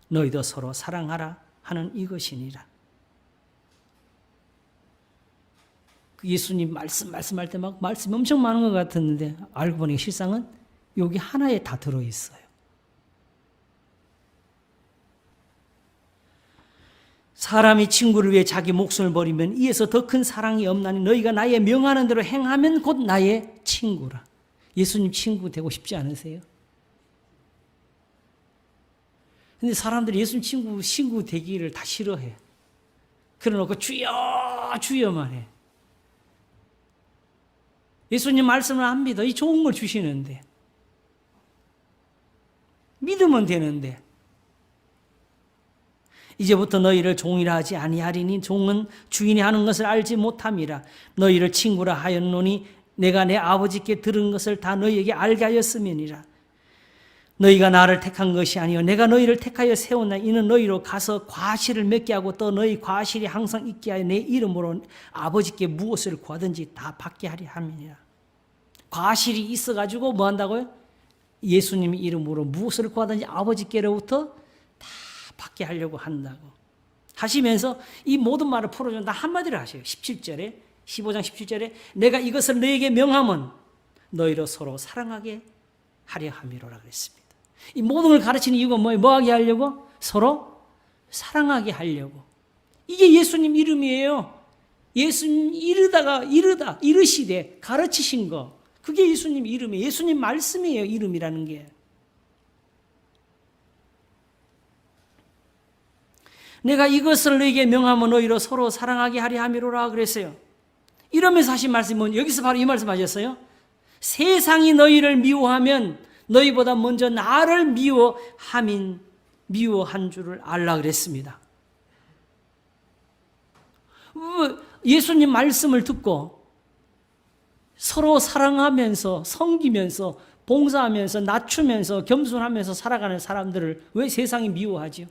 너희도 서로 사랑하라 하는 이것이니라. 예수님 말씀할 때 막 말씀이 엄청 많은 것 같았는데 알고 보니 실상은 여기 하나에 다 들어있어요. 사람이 친구를 위해 자기 목숨을 버리면 이에서 더 큰 사랑이 없나니 너희가 나의 명하는 대로 행하면 곧 나의 친구라. 예수님 친구 되고 싶지 않으세요? 근데 사람들이 예수님 친구 되기를 다 싫어해. 그래놓고 주여 주여만 해. 예수님 말씀을 안 믿어. 이 좋은 걸 주시는데. 믿으면 되는데. 이제부터 너희를 종이라 하지 아니하리니 종은 주인이 하는 것을 알지 못함이라. 너희를 친구라 하였노니 내가 내 아버지께 들은 것을 다 너희에게 알게 하였음이니라. 너희가 나를 택한 것이 아니요 내가 너희를 택하여 세웠나. 이는 너희로 가서 과실을 맺게 하고 또 너희 과실이 항상 있게 하여 내 이름으로 아버지께 무엇을 구하든지 다 받게 하려 함이니라. 과실이 있어가지고 뭐 한다고요? 예수님 이름으로 무엇을 구하든지 아버지께로부터 받게 하려고 한다고 하시면서 이 모든 말을 풀어준다 한마디로 하셔요. 17절에 15장 17절에 내가 이것을 너에게 명하면 너희로 서로 사랑하게 하려 함이로라 그랬습니다. 이 모든 걸 가르치는 이유가 뭐예요? 뭐하게 하려고? 서로 사랑하게 하려고. 이게 예수님 이름이에요. 예수님 이르시되 가르치신 거 그게 예수님 이름이에요. 예수님 말씀이에요. 이름이라는 게. 내가 이것을 너에게 명하면 너희로 서로 사랑하게 하려 함이로라 그랬어요. 이러면서 하신 말씀이 뭐냐? 여기서 바로 이 말씀 하셨어요. 세상이 너희를 미워하면 너희보다 먼저 나를 미워한 줄을 알라 그랬습니다. 예수님 말씀을 듣고 서로 사랑하면서 섬기면서 봉사하면서 낮추면서 겸손하면서 살아가는 사람들을 왜 세상이 미워하지요?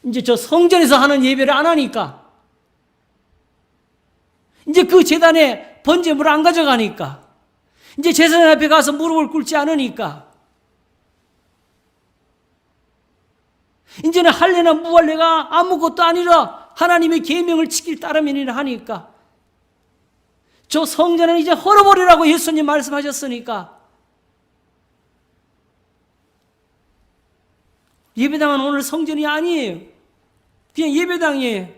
이제 저 성전에서 하는 예배를 안 하니까, 이제 그 제단에 번제물을 안 가져가니까, 이제 제사장 앞에 가서 무릎을 꿇지 않으니까, 이제는 할례나 무할례가 아무것도 아니라 하나님의 계명을 지킬 따름이니라 하니까, 저 성전은 이제 헐어버리라고 예수님 말씀하셨으니까, 예배당은 오늘 성전이 아니에요. 그냥 예배당이에요.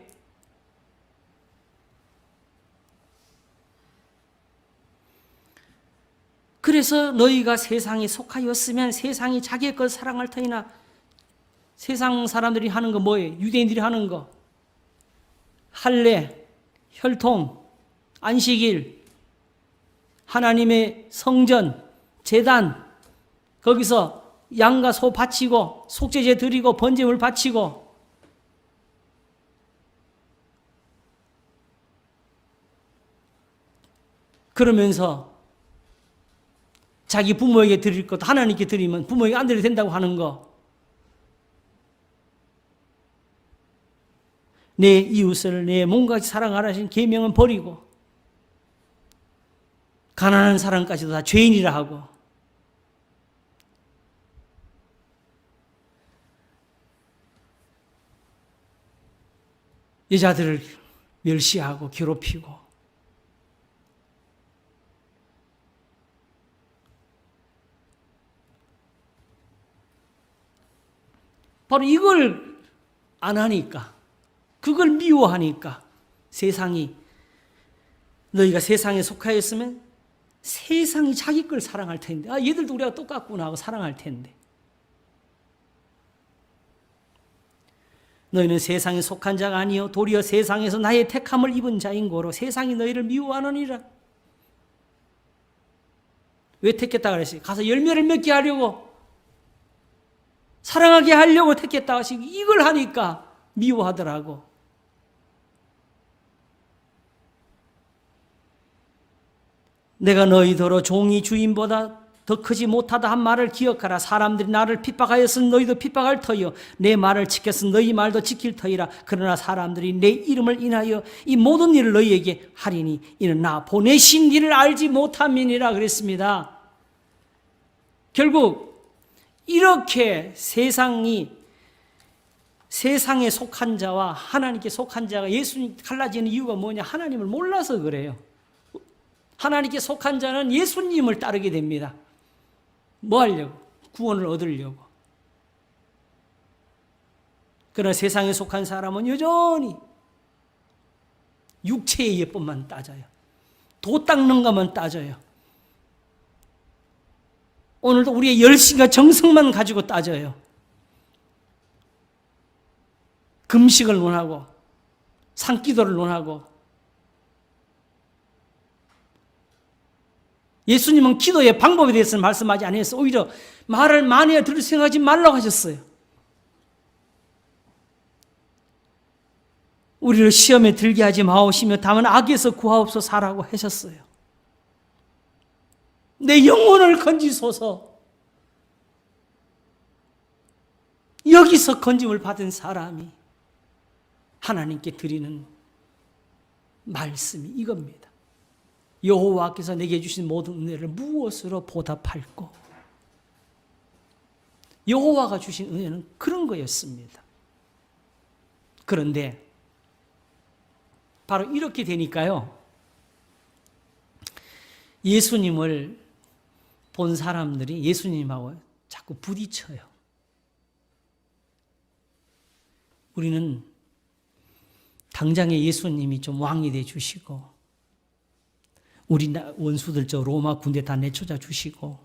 그래서 너희가 세상에 속하였으면 세상이 자기의 것 사랑할 터이나. 세상 사람들이 하는 거 뭐예요? 유대인들이 하는 거. 할례, 혈통, 안식일, 하나님의 성전, 제단, 거기서 양과 소 바치고 속죄제 드리고 번제물 바치고 그러면서 자기 부모에게 드릴 것도 하나님께 드리면 부모에게 안 드려도 된다고 하는 거. 내 이웃을 내 몸과 같이 사랑하라신 계명은 버리고 가난한 사람까지도 다 죄인이라 하고 여자들을 멸시하고 괴롭히고 바로 이걸 안 하니까 그걸 미워하니까 세상이 너희가 세상에 속하였으면 세상이 자기 걸 사랑할 텐데 얘들도 우리가 똑같구나 하고 사랑할 텐데 너희는 세상에 속한 자가 아니요 도리어 세상에서 나의 택함을 입은 자인 고로 세상이 너희를 미워하느니라. 왜 택했다 그랬어요? 가서 열매를 맺게 하려고 사랑하게 하려고 택했다 하시고 이걸 하니까 미워하더라고. 내가 너희더러 종이 주인보다 더 크지 못하다 한 말을 기억하라. 사람들이 나를 핍박하였으니 너희도 핍박할 터이요 내 말을 지켰으니 너희 말도 지킬 터이라. 그러나 사람들이 내 이름을 인하여 이 모든 일을 너희에게 하리니 이는 나 보내신 이를 알지 못함이니라 그랬습니다. 결국 이렇게 세상에 속한 자와 하나님께 속한 자가 예수님 갈라지는 이유가 뭐냐? 하나님을 몰라서 그래요. 하나님께 속한 자는 예수님을 따르게 됩니다. 뭐 하려고? 구원을 얻으려고. 그러나 세상에 속한 사람은 여전히 육체의 예법만 따져요. 도 닦는 것만 따져요. 오늘도 우리의 열심과 정성만 가지고 따져요. 금식을 논하고 산기도를 논하고 예수님은 기도의 방법에 대해서는 말씀하지 않으셨어요. 오히려 말을 많이 들을 생각하지 말라고 하셨어요. 우리를 시험에 들게 하지 마옵시며 다만 악에서 구하옵소서라고 하셨어요. 내 영혼을 건지소서. 여기서 건짐을 받은 사람이 하나님께 드리는 말씀이 이겁니다. 여호와께서 내게 주신 모든 은혜를 무엇으로 보답할꼬? 여호와가 주신 은혜는 그런 거였습니다. 그런데 바로 이렇게 되니까요, 예수님을 본 사람들이 예수님하고 자꾸 부딪혀요. 우리는 당장에 예수님이 좀 왕이 돼 주시고 우리 원수들 저 로마 군대 다 내쫓아 주시고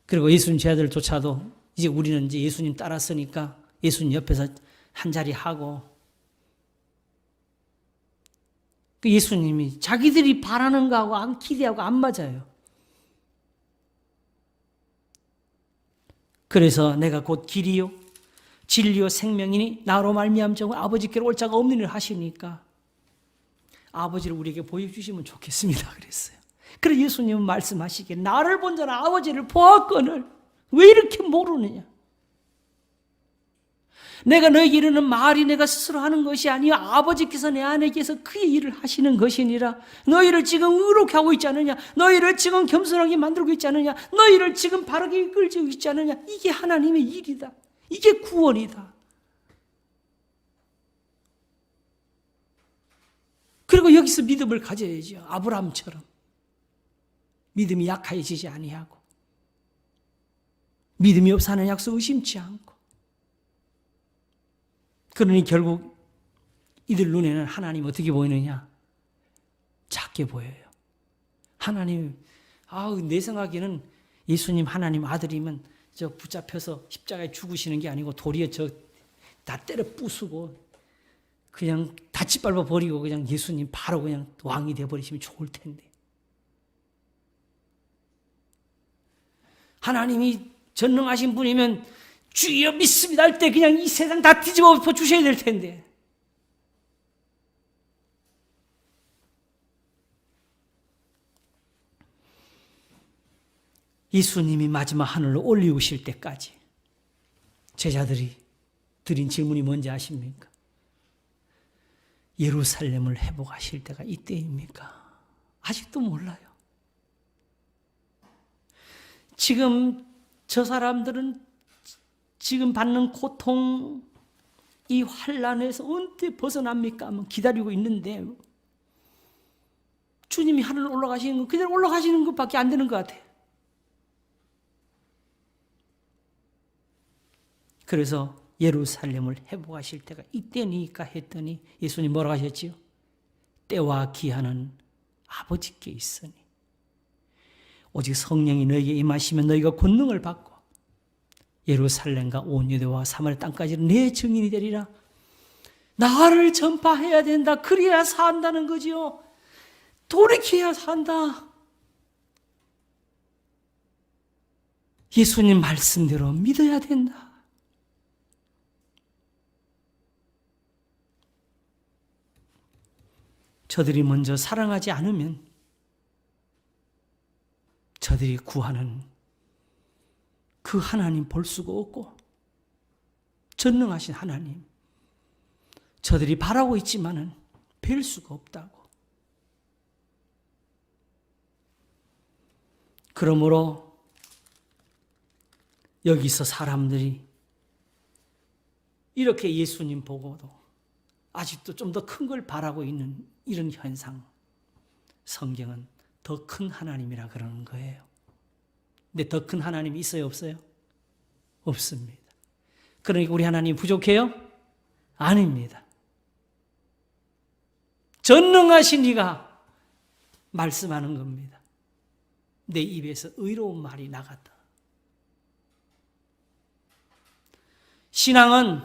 그리고 예수님 제자들조차도 이제 우리는 이제 예수님 따랐으니까 예수님 옆에서 한 자리 하고 예수님이 자기들이 바라는 거하고 안 기대하고 안 맞아요. 그래서 내가 곧 길이요 진리요 생명이니 나로 말미암자 아버지께로 올 자가 없는 일을 하시니까 아버지를 우리에게 보여주시면 좋겠습니다 그랬어요. 그래서 예수님은 말씀하시기에 나를 본 자는 아버지를 보았거늘 왜 이렇게 모르느냐? 내가 너에게 이르는 말이 내가 스스로 하는 것이 아니요 아버지께서 내 안에 계서 그의 일을 하시는 것이니라. 너희를 지금 의롭게 하고 있지 않느냐? 너희를 지금 겸손하게 만들고 있지 않느냐? 너희를 지금 바르게 이끌고 있지 않느냐? 이게 하나님의 일이다. 이게 구원이다. 그리고 여기서 믿음을 가져야죠. 아브라함처럼 믿음이 약해지지 아니하고 믿음이 없사는 약속 의심치 않고. 그러니 결국 이들 눈에는 하나님 어떻게 보이느냐? 작게 보여요. 하나님, 내 생각에는 예수님 하나님 아들이면 저 붙잡혀서 십자가에 죽으시는 게 아니고 도리어 저 다 때려 부수고 그냥 다 짓밟아 버리고 그냥 예수님 바로 그냥 왕이 되어버리시면 좋을 텐데. 하나님이 전능하신 분이면 주여 믿습니다 할 때 그냥 이 세상 다 뒤집어 엎어 주셔야 될 텐데. 예수님이 마지막 하늘로 올리우실 때까지 제자들이 드린 질문이 뭔지 아십니까? 예루살렘을 회복하실 때가 이때입니까? 아직도 몰라요. 지금 저 사람들은 지금 받는 고통, 이 환난에서 언제 벗어납니까? 하면 기다리고 있는데 주님이 하늘 올라가시는 건 그대로 올라가시는 것밖에 안 되는 것 같아요. 그래서 예루살렘을 회복하실 때가 이때니까 했더니 예수님 뭐라고 하셨지요? 때와 기한은 아버지께 있으니 오직 성령이 너에게 임하시면 너희가 권능을 받고 예루살렘과 온 유대와 사마리아 땅까지는 내 증인이 되리라. 나를 전파해야 된다. 그래야 산다는 거지요. 돌이켜야 산다. 예수님 말씀대로 믿어야 된다. 저들이 먼저 사랑하지 않으면 저들이 구하는 그 하나님 볼 수가 없고 전능하신 하나님 저들이 바라고 있지만은 뵐 수가 없다고. 그러므로 여기서 사람들이 이렇게 예수님 보고도 아직도 좀 더 큰 걸 바라고 있는 이런 현상, 성경은 더 큰 하나님이라 그러는 거예요. 근데 더 큰 하나님이 있어요, 없어요? 없습니다. 그러니까 우리 하나님 부족해요? 아닙니다. 전능하신 이가 말씀하는 겁니다. 내 입에서 의로운 말이 나갔다. 신앙은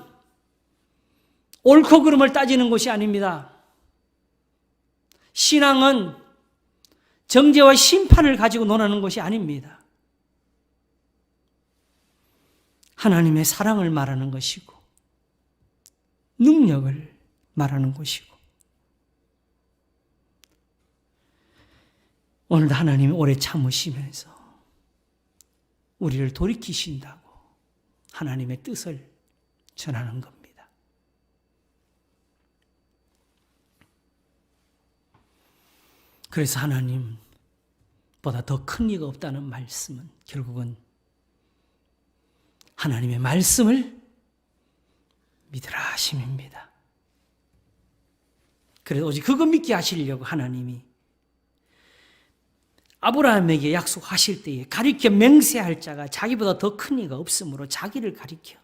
옳고 그름을 따지는 것이 아닙니다. 신앙은 정죄와 심판을 가지고 논하는 것이 아닙니다. 하나님의 사랑을 말하는 것이고 능력을 말하는 것이고 오늘도 하나님이 오래 참으시면서 우리를 돌이키신다고 하나님의 뜻을 전하는 겁니다. 그래서 하나님보다 더 큰 이가 없다는 말씀은 결국은 하나님의 말씀을 믿으라 하심입니다. 그래서 오직 그거 믿게 하시려고 하나님이 아브라함에게 약속하실 때에 가리켜 맹세할 자가 자기보다 더 큰 이가 없으므로 자기를 가리켜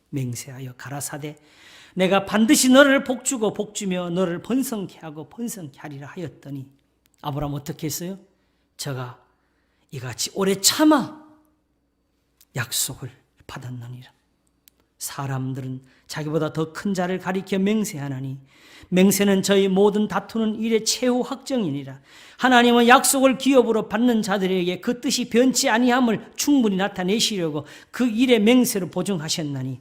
맹세하여 가라사대 내가 반드시 너를 복주고 복주며 너를 번성케 하고 번성케 하리라 하였더니 아브라함 어떻게 했어요? 저가 이같이 오래 참아 약속을 받았느니라. 사람들은 자기보다 더 큰 자를 가리켜 맹세하나니 맹세는 저희 모든 다투는 일의 최후 확정이니라. 하나님은 약속을 기업으로 받는 자들에게 그 뜻이 변치 아니함을 충분히 나타내시려고 그 일의 맹세로 보증하셨나니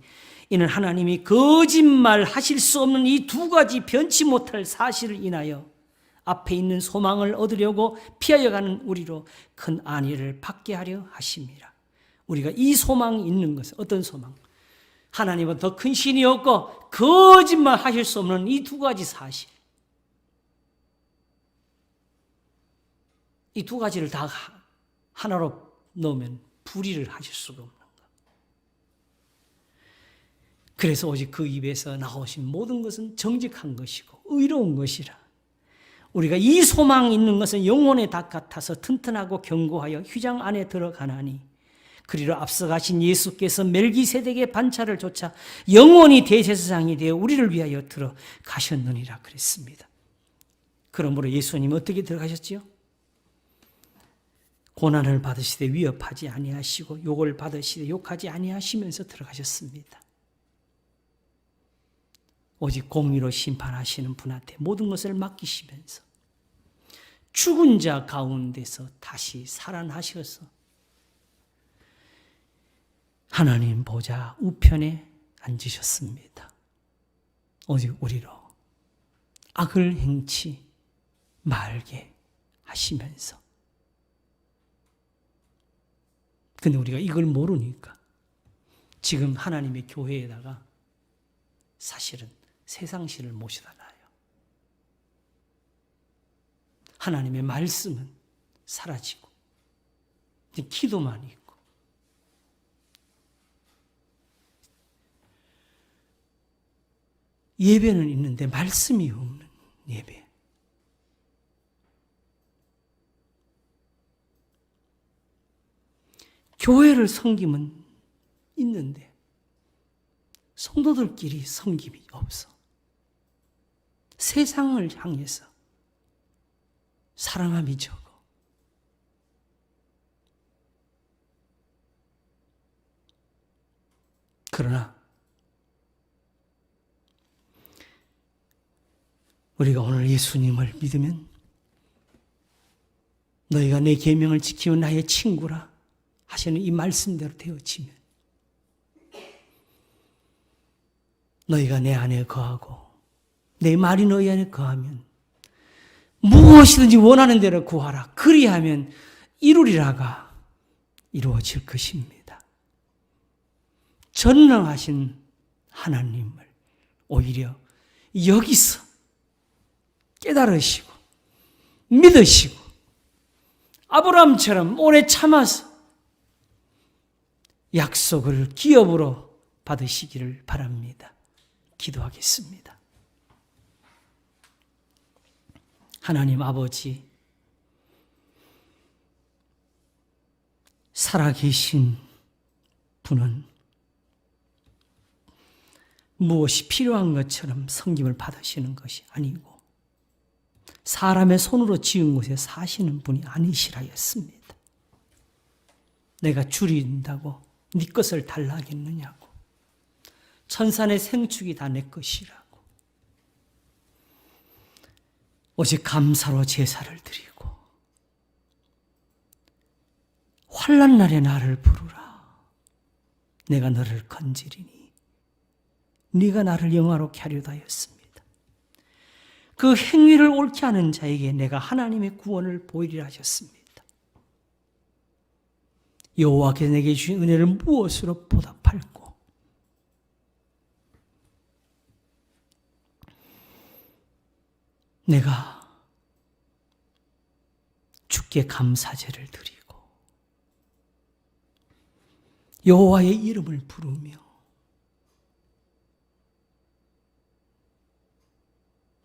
이는 하나님이 거짓말 하실 수 없는 이 두 가지 변치 못할 사실을 인하여 앞에 있는 소망을 얻으려고 피하여 가는 우리로 큰 안위를 받게 하려 하심이라. 우리가 이 소망이 있는 것은 어떤 소망? 하나님은 더 큰 신이 없고 거짓말 하실 수 없는 이 두 가지 사실. 이 두 가지를 다 하나로 넣으면 불의를 하실 수가 없는 것. 그래서 오직 그 입에서 나오신 모든 것은 정직한 것이고 의로운 것이라. 우리가 이 소망이 있는 것은 영혼의 닭 같아서 튼튼하고 견고하여 휘장 안에 들어가나니 그리로 앞서가신 예수께서 멜기세덱의 반차를 좇아 영원히 대제사장이 되어 우리를 위하여 들어가셨느니라 그랬습니다. 그러므로 예수님은 어떻게 들어가셨지요? 고난을 받으시되 위협하지 아니하시고 욕을 받으시되 욕하지 아니하시면서 들어가셨습니다. 오직 공의로 심판하시는 분한테 모든 것을 맡기시면서 죽은 자 가운데서 다시 살아나셔서 하나님 보좌 우편에 앉으셨습니다. 오직 우리로 악을 행치 말게 하시면서. 근데 우리가 이걸 모르니까 지금 하나님의 교회에다가 사실은 세상신을 모셔다 놔요. 하나님의 말씀은 사라지고 이제 기도만 있고, 예배는 있는데 말씀이 없는 예배. 교회를 섬기면 있는데 성도들끼리 섬김이 없어. 세상을 향해서 사랑함이 적어. 그러나 우리가 오늘 예수님을 믿으면 너희가 내 계명을 지키면 나의 친구라 하시는 이 말씀대로 되어지면 너희가 내 안에 거하고 내 말이 너희 안에 거하면 무엇이든지 원하는 대로 구하라. 그리하면 이루리라가 이루어질 것입니다. 전능하신 하나님을 오히려 여기서 깨달으시고 믿으시고 아브라함처럼 오래 참아서 약속을 기업으로 받으시기를 바랍니다. 기도하겠습니다. 하나님 아버지, 살아계신 분은 무엇이 필요한 것처럼 섬김을 받으시는 것이 아니고 사람의 손으로 지은 곳에 사시는 분이 아니시라였습니다. 내가 줄인다고 네 것을 달라 하겠느냐고. 천산의 생축이 다 내 것이라고. 오직 감사로 제사를 드리고 환난 날에 나를 부르라. 내가 너를 건지리니 네가 나를 영화롭게 하려다 했습니다. 그 행위를 옳게 하는 자에게 내가 하나님의 구원을 보이리라 하셨습니다. 여호와께서 내게 주신 은혜를 무엇으로 보답할꼬? 내가 주께 감사제를 드리고 여호와의 이름을 부르며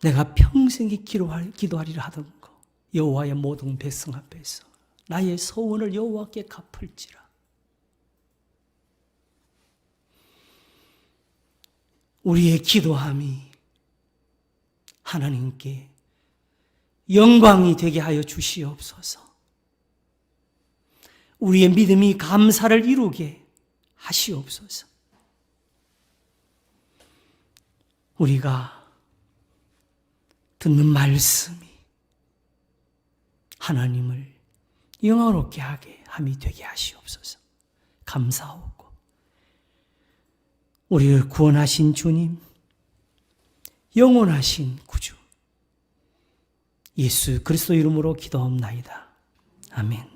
내가 평생에 기도하리라 하던 거, 여호와의 모든 백성 앞에서 나의 소원을 여호와께 갚을지라. 우리의 기도함이 하나님께 영광이 되게 하여 주시옵소서. 우리의 믿음이 감사를 이루게 하시옵소서. 우리가 듣는 말씀이 하나님을 영화롭게 하게 함이 되게 하시옵소서. 감사하고 우리를 구원하신 주님, 영원하신 구주 예수 그리스도 이름으로 기도합나이다. 아멘.